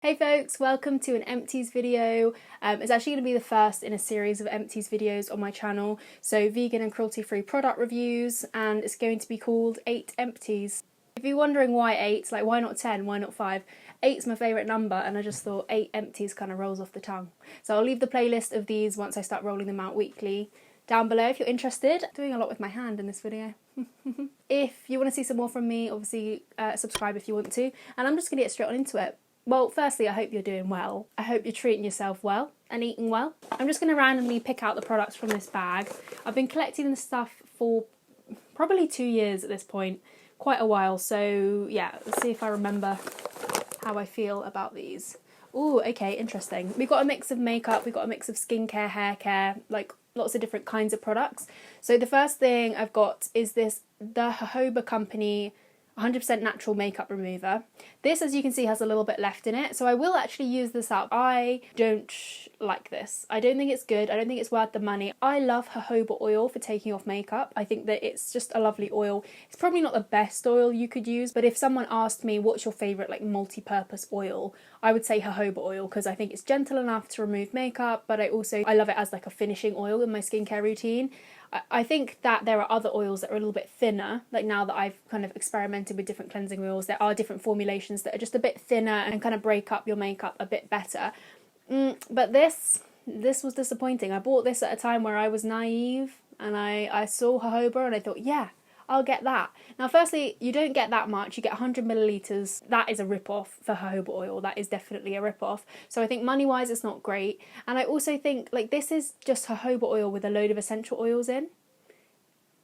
Hey folks, welcome to an empties video. It's actually going to be the first in a series of empties videos on my channel. So vegan and cruelty free product reviews, and it's going to be called 8 empties. If you're wondering why 8, like why not 10, why not 5? 8's my favourite number and I just thought 8 empties kind of rolls off the tongue. So I'll leave the playlist of these once I start rolling them out weekly down below if you're interested. I'm doing a lot with my hand in this video. If you want to see some more from me, obviously subscribe if you want to. And I'm just going to get straight on into it. Well, firstly, I hope you're doing well. I hope you're treating yourself well and eating well. I'm just going to randomly pick out the products from this bag. I've been collecting this stuff for probably 2 years at this point, quite a while. So yeah, let's see if I remember how I feel about these. Ooh, okay, interesting. We've got a mix of makeup, we've got a mix of skincare, hair care, like lots of different kinds of products. So the first thing I've got is this, the Jojoba company 100% natural makeup remover. This, as you can see, has a little bit left in it, so I will actually use this up. I don't like this. I don't think it's good. I don't think it's worth the money. I love jojoba oil for taking off makeup. I think that it's just a lovely oil. It's probably not the best oil you could use, but if someone asked me what's your favourite like multi-purpose oil, I would say jojoba oil, because I think it's gentle enough to remove makeup, but I love it as like a finishing oil in my skincare routine. I think that there are other oils that are a little bit thinner, like now that I've kind of experimented with different cleansing oils, there are different formulations that are just a bit thinner and kind of break up your makeup a bit better. But this was disappointing. I bought this at a time where I was naive and I saw jojoba and I thought, yeah, I'll get that. Now, firstly, you don't get that much. You get 100 millilitres. That is a rip-off for jojoba oil. That is definitely a rip-off. So I think money-wise, it's not great. And I also think, like, this is just jojoba oil with a load of essential oils in.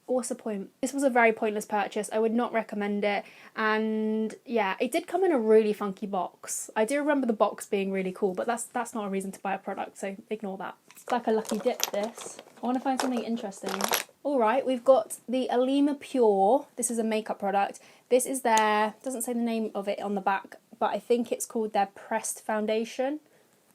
What's the point? This was a very pointless purchase. I would not recommend it. And yeah, it did come in a really funky box. I do remember the box being really cool, but that's not a reason to buy a product, so ignore that. It's like a lucky dip, this. I want to find something interesting. Alright, we've got the Alima Pure. This is a makeup product. This is their, doesn't say the name of it on the back, but I think it's called their pressed foundation,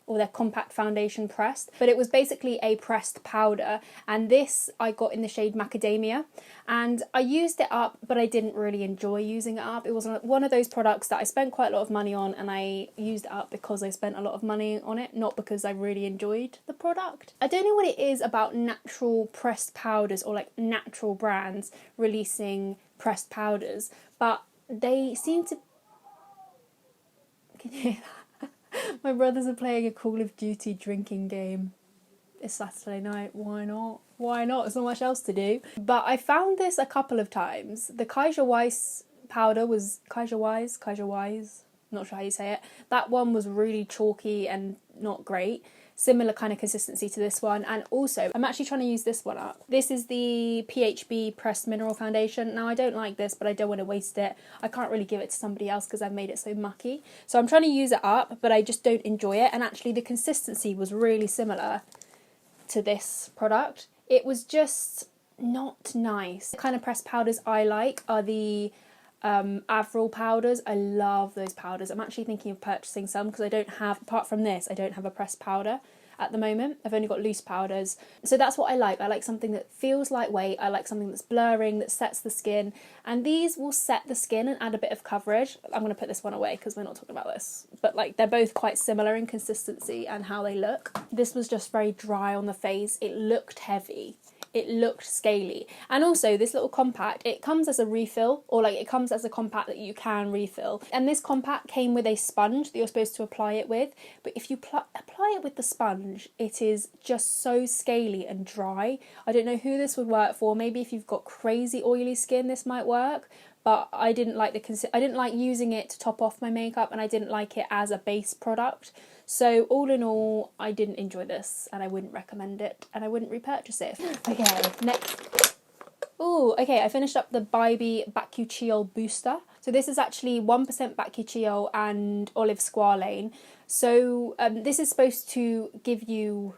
or their compact foundation pressed, but it was basically a pressed powder, and this I got in the shade Macadamia, and I used it up, but I didn't really enjoy using it up. It was one of those products that I spent quite a lot of money on, and I used it up because I spent a lot of money on it, not because I really enjoyed the product. I don't know what it is about natural pressed powders or like natural brands releasing pressed powders, but they seem to... Can you hear that? My brothers are playing a Call of Duty drinking game. It's Saturday night, why not? Why not? There's not much else to do. But I found this a couple of times. The Kaiser Weiss powder was... Kaiser Weiss, not sure how you say it. That one was really chalky and not great. Similar kind of consistency to this one, and also I'm actually trying to use this one up. This is the PHB Pressed Mineral Foundation. Now I don't like this, but I don't want to waste it. I can't really give it to somebody else because I've made it so mucky. So I'm trying to use it up, but I just don't enjoy it, and actually the consistency was really similar to this product. It was just not nice. The kind of pressed powders I like are the Avril powders. I love those powders. I'm actually thinking of purchasing some because I don't have, apart from this, I don't have a pressed powder at the moment. I've only got loose powders. So that's what I like. I like something that feels lightweight. I like something that's blurring, that sets the skin. And these will set the skin and add a bit of coverage. I'm going to put this one away because we're not talking about this. But like, they're both quite similar in consistency and how they look. This was just very dry on the face. It looked heavy. It looked scaly. And also this little compact, it comes as a refill, or like it comes as a compact that you can refill. And this compact came with a sponge that you're supposed to apply it with. But if you apply it with the sponge, it is just so scaly and dry. I don't know who this would work for. Maybe if you've got crazy oily skin, this might work. But I didn't like I didn't like using it to top off my makeup, and I didn't like it as a base product. So all in all, I didn't enjoy this, and I wouldn't recommend it, and I wouldn't repurchase it. Okay, next. Oh, okay, I finished up the Bybi Beauty Booster. So this is actually 1% bakuchiol and olive squalane. So this is supposed to give you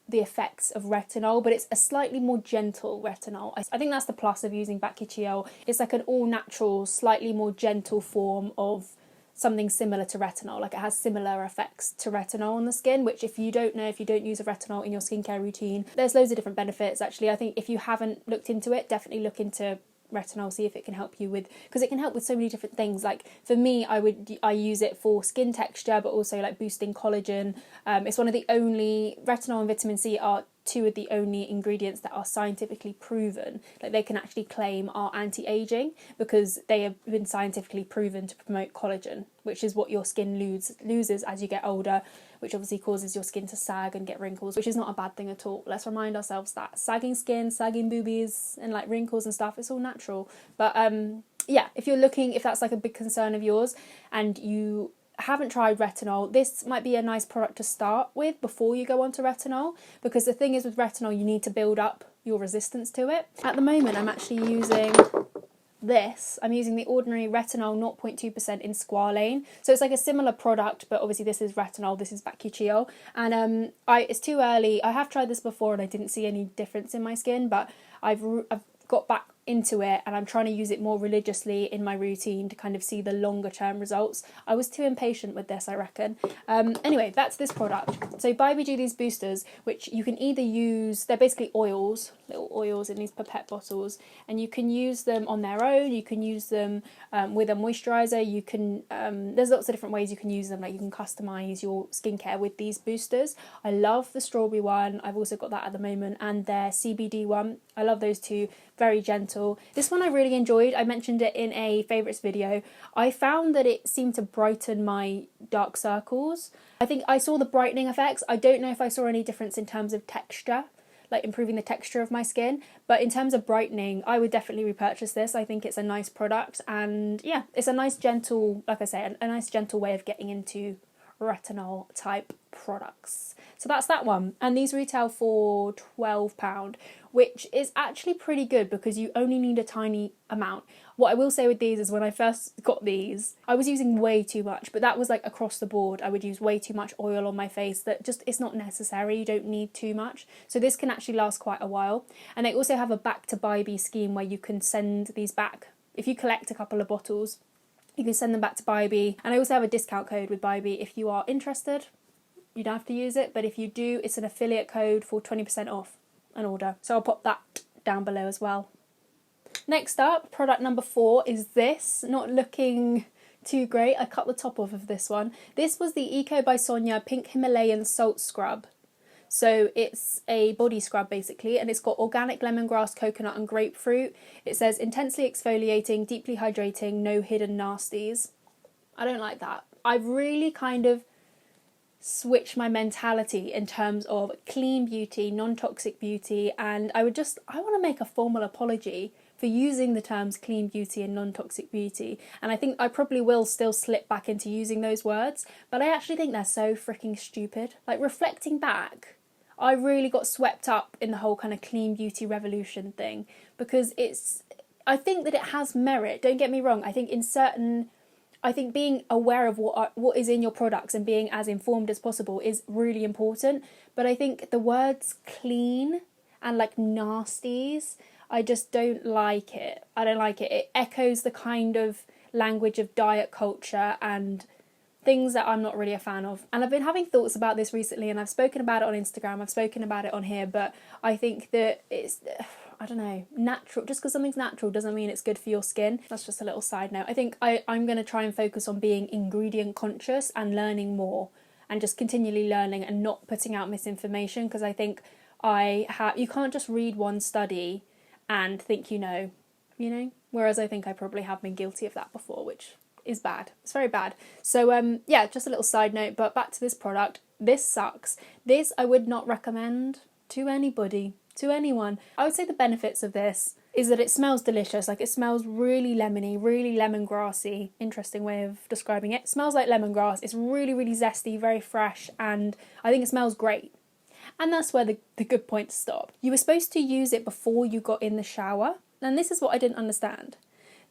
the effects of retinol, but it's a slightly more gentle retinol. I think that's the plus of using bakuchiol. It's like an all-natural, slightly more gentle form of something similar to retinol. Like, it has similar effects to retinol on the skin, which if you don't know, if you don't use a retinol in your skincare routine, there's loads of different benefits. Actually, I think if you haven't looked into it, definitely look into retinol, see if it can help you with, because it can help with so many different things. Like for me, I use it for skin texture, but also like boosting collagen. It's one of the only, retinol and vitamin C are two of the only ingredients that are scientifically proven, like they can actually claim are anti-aging, because they have been scientifically proven to promote collagen, which is what your skin loses as you get older, which obviously causes your skin to sag and get wrinkles, which is not a bad thing at all. Let's remind ourselves that sagging skin, sagging boobies and like wrinkles and stuff, it's all natural. But yeah, if you're looking, if that's like a big concern of yours and you haven't tried retinol, this might be a nice product to start with before you go on to retinol, because the thing is with retinol, you need to build up your resistance to it. At the moment, I'm actually using this. I'm using the ordinary retinol 0.2% in squalane. So it's like a similar product, but obviously this is retinol, this is bakuchiol. And it's too early. I have tried this before and I didn't see any difference in my skin, but I've got back into it and I'm trying to use it more religiously in my routine to kind of see the longer term results. I was too impatient with this, I reckon. Anyway, back to this product. So Bybi do these boosters, which you can either use, they're basically oils, little oils in these pipette bottles, and you can use them on their own, you can use them with a moisturiser, you can, there's lots of different ways you can use them, like you can customise your skincare with these boosters. I love the strawberry one, I've also got that at the moment, and their CBD one. I love those two, very gentle. This one I really enjoyed. I mentioned it in a favourites video. I found that it seemed to brighten my dark circles. I think I saw the brightening effects. I don't know if I saw any difference in terms of texture, like improving the texture of my skin, but in terms of brightening, I would definitely repurchase this. I think it's a nice product, and yeah, it's a nice gentle, like I say, a nice gentle way of getting into retinol type products. So that's that one, and these retail for £12, which is actually pretty good because you only need a tiny amount. What I will say with these is when I first got these, I was using way too much, but that was like across the board. I would use way too much oil on my face that just, it's not necessary. You don't need too much. So this can actually last quite a while. And they also have a back to Bybi scheme where you can send these back. If you collect a couple of bottles, you can send them back to Bybi. And I also have a discount code with Bybi if you are interested. You don't have to use it, but if you do, it's an affiliate code for 20% off an order. So I'll pop that down below as well. Next up, product number 4 is this. Not looking too great. I cut the top off of this one. This was the Eco by Sonya Pink Himalayan Salt Scrub. So it's a body scrub basically, and it's got organic lemongrass, coconut and grapefruit. It says intensely exfoliating, deeply hydrating, no hidden nasties. I don't like that. I've really kind of switch my mentality in terms of clean beauty, non-toxic beauty, and I want to make a formal apology for using the terms clean beauty and non-toxic beauty, and I think I probably will still slip back into using those words, but I actually think they're so freaking stupid. Like, reflecting back, I really got swept up in the whole kind of clean beauty revolution thing, because I think that it has merit, don't get me wrong. I think being aware of what is in your products and being as informed as possible is really important. But I think the words clean and like nasties, I just don't like it. I don't like it. It echoes the kind of language of diet culture and things that I'm not really a fan of. And I've been having thoughts about this recently, and I've spoken about it on Instagram, I've spoken about it on here, but I think that it's, I don't know, natural. Just because something's natural doesn't mean it's good for your skin. That's just a little side note. I think I'm going to try and focus on being ingredient conscious and learning more, and just continually learning and not putting out misinformation, because I think you can't just read one study and think you know, whereas I think I probably have been guilty of that before, which is bad. It's very bad. So yeah, just a little side note, but back to this product. This sucks. This I would not recommend to anybody, to anyone. I would say the benefits of this is that it smells delicious. Like, it smells really lemony, really lemongrassy. Interesting way of describing it. It smells like lemongrass. It's really, really zesty, very fresh, and I think it smells great. And that's where the good points stop. You were supposed to use it before you got in the shower, and this is what I didn't understand.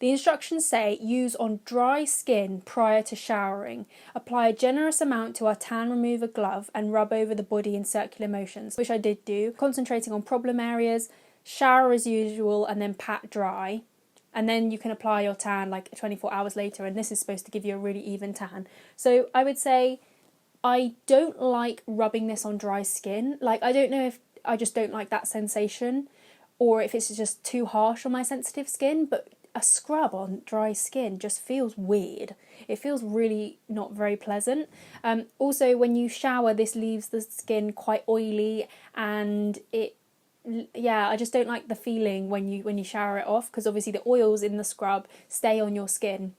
The instructions say use on dry skin prior to showering. Apply a generous amount to our tan remover glove and rub over the body in circular motions, which I did do, concentrating on problem areas, shower as usual, and then pat dry. And then you can apply your tan like 24 hours later, and this is supposed to give you a really even tan. So I would say I don't like rubbing this on dry skin. Like, I don't know if I just don't like that sensation, or if it's just too harsh on my sensitive skin, but a scrub on dry skin just feels weird. It feels really not very pleasant. Also, when you shower, this leaves the skin quite oily, and I just don't like the feeling when you shower it off, because obviously the oils in the scrub stay on your skin,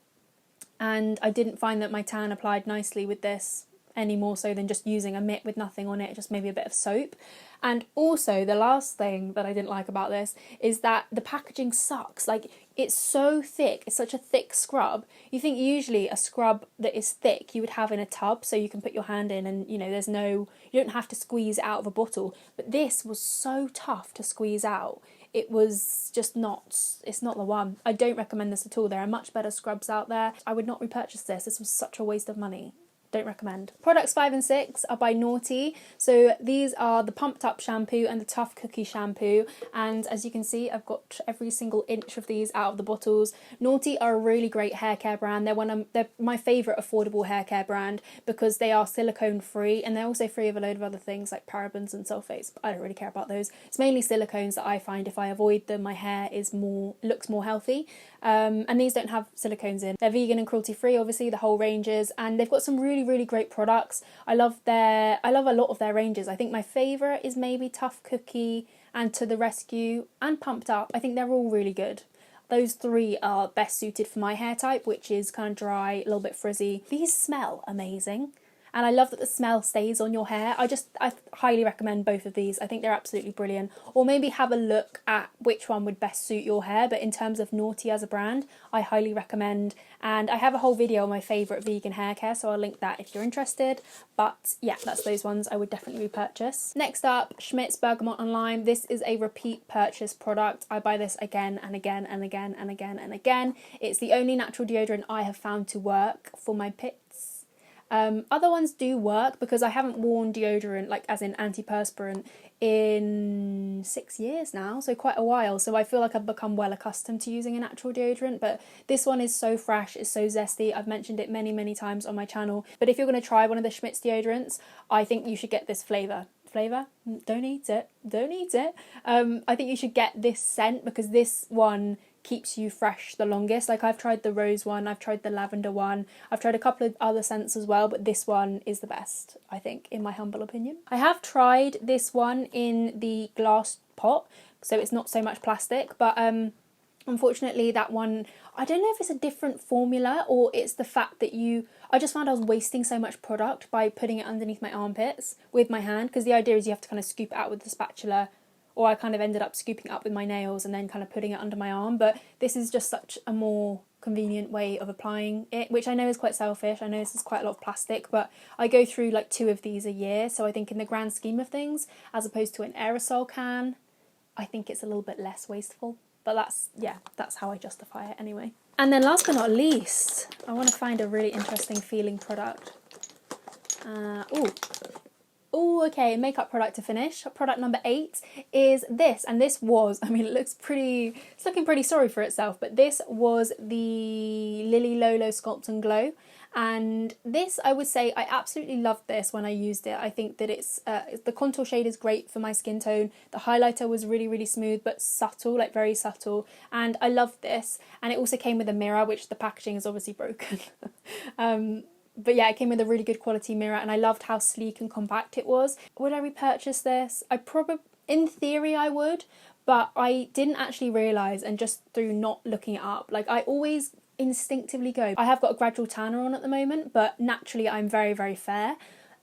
and I didn't find that my tan applied nicely with this, any more so than just using a mitt with nothing on it, just maybe a bit of soap. And also, the last thing that I didn't like about this is that the packaging sucks. Like, it's so thick, it's such a thick scrub. You think usually a scrub that is thick you would have in a tub, so you can put your hand in and, you know, you don't have to squeeze out of a bottle. But this was so tough to squeeze out. It was just it's not the one. I don't recommend this at all. There are much better scrubs out there. I would not repurchase this. This was such a waste of money. Don't recommend. Products 5 and 6 are by Noughty. So these are the Pumped Up shampoo and the Tough Cookie shampoo. And as you can see, I've got every single inch of these out of the bottles. Noughty are a really great hair care brand. They're my favourite affordable hair care brand because they are silicone free, and they're also free of a load of other things like parabens and sulfates. But I don't really care about those. It's mainly silicones that I find if I avoid them, my hair looks more healthy. And these don't have silicones in. They're vegan and cruelty free, obviously, the whole ranges, and they've got some really great products. I love a lot of their ranges. I think my favourite is maybe Tough Cookie and To The Rescue and Pumped Up. I think they're all really good. Those three are best suited for my hair type, which is kind of dry, a little bit frizzy. These smell amazing. And I love that the smell stays on your hair. I highly recommend both of these. I think they're absolutely brilliant. Or maybe have a look at which one would best suit your hair. But in terms of Noughty as a brand, I highly recommend. And I have a whole video on my favourite vegan hair care, so I'll link that if you're interested. But yeah, that's those ones I would definitely repurchase. Next up, Schmidt's Bergamot on Lime. This is a repeat purchase product. I buy this again and again and again and again and again. It's the only natural deodorant I have found to work for my pits. Other ones do work because I haven't worn deodorant, like as in antiperspirant, in 6 years now, so quite a while. So I feel like I've become well accustomed to using a natural deodorant, but this one is so fresh, it's so zesty. I've mentioned it many times on my channel, but if you're going to try one of the Schmidt's deodorants, I think you should get this flavour. Don't eat it. I think you should get this scent because this one keeps you fresh the longest. Like, I've tried the rose one, I've tried the lavender one, I've tried a couple of other scents as well, but this one is the best, I think, in my humble opinion. I have tried this one in the glass pot, so it's not so much plastic, but unfortunately that one, I don't know if it's a different formula or it's the fact that I just found I was wasting so much product by putting it underneath my armpits with my hand, because the idea is you have to kind of scoop it out with the spatula, or I kind of ended up scooping it up with my nails and then kind of putting it under my arm. But this is just such a more convenient way of applying it, which I know is quite selfish. I know this is quite a lot of plastic, but I go through like 2 of these a year. So I think in the grand scheme of things, as opposed to an aerosol can, I think it's a little bit less wasteful. But that's how I justify it anyway. And then last but not least, I want to find a really interesting feeling product. Okay, makeup product to finish. Product number 8 is this, and this was, I mean, it's looking pretty sorry for itself, but this was the Lilly Lolo Sculpt and Glow. And this, I would say, I absolutely loved this when I used it. I think that it's the contour shade is great for my skin tone. The highlighter was really smooth but subtle, like very subtle. And I loved this. And it also came with a mirror, which the packaging is obviously broken. But yeah, it came with a really good quality mirror, and I loved how sleek and compact it was. Would I repurchase this? In theory I would, but I didn't actually realise, and just through not looking it up, like I always instinctively go, I have got a gradual tanner on at the moment, but naturally I'm very fair,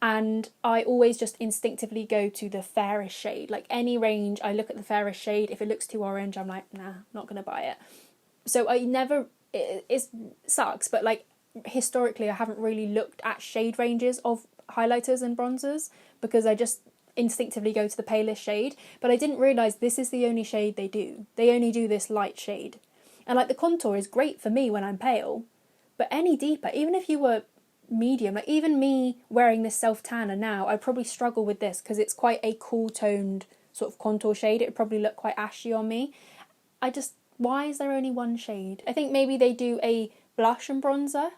and I always just instinctively go to the fairest shade. Like any range, I look at the fairest shade. If it looks too orange, I'm like, nah, not gonna buy it. So it sucks, but like historically I haven't really looked at shade ranges of highlighters and bronzers because I just instinctively go to the palest shade. But I didn't realise this is the only shade they do. They only do this light shade. And like the contour is great for me when I'm pale, but any deeper, even if you were medium, like even me wearing this self tanner now, I'd probably struggle with this because it's quite a cool toned sort of contour shade. It would probably look quite ashy on me. Why is there only one shade? I think maybe they do a blush and bronzer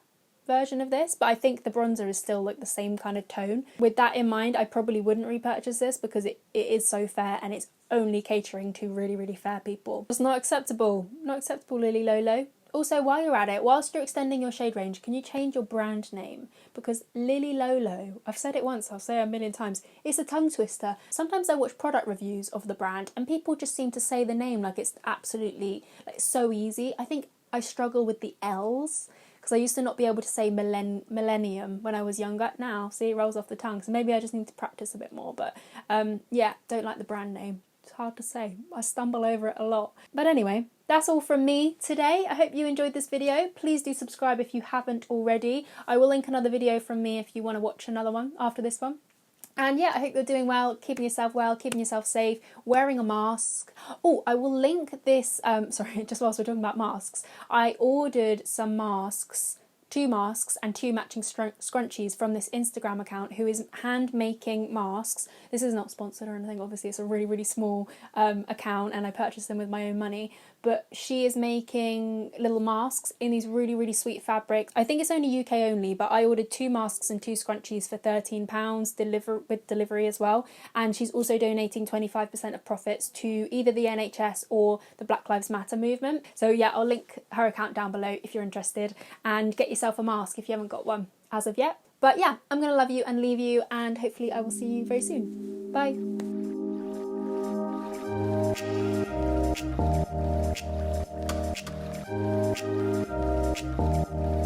version of this, but I think the bronzer is still like the same kind of tone. With that in mind, I probably wouldn't repurchase this because it is so fair and it's only catering to really, really fair people. It's not acceptable. Not acceptable, Lilly Lolo. Also, while you're at it, whilst you're extending your shade range, can you change your brand name? Because Lilly Lolo, I've said it once, I'll say it a million times, it's a tongue twister. Sometimes I watch product reviews of the brand and people just seem to say the name like it's absolutely, like, so easy. I think I struggle with the L's because I used to not be able to say millennium when I was younger. Now, see, it rolls off the tongue, so maybe I just need to practice a bit more. But yeah, don't like the brand name. It's hard to say. I stumble over it a lot. But anyway, that's all from me today. I hope you enjoyed this video. Please do subscribe if you haven't already. I will link another video from me if you want to watch another one after this one. And yeah, I hope you're doing well, keeping yourself well, keeping yourself safe, wearing a mask. Oh, I will link this, sorry, just whilst we're talking about masks, I ordered some masks, 2 masks and 2 matching scrunchies from this Instagram account who is hand making masks. This is not sponsored or anything, obviously it's a really, really small account and I purchased them with my own money. But she is making little masks in these really, really sweet fabrics. I think it's only UK only, but I ordered 2 masks and 2 scrunchies for £13 with delivery as well. And she's also donating 25% of profits to either the NHS or the Black Lives Matter movement. So yeah, I'll link her account down below if you're interested, and get yourself a mask if you haven't got one as of yet. But yeah, I'm going to love you and leave you, and hopefully I will see you very soon. Bye. Thank you.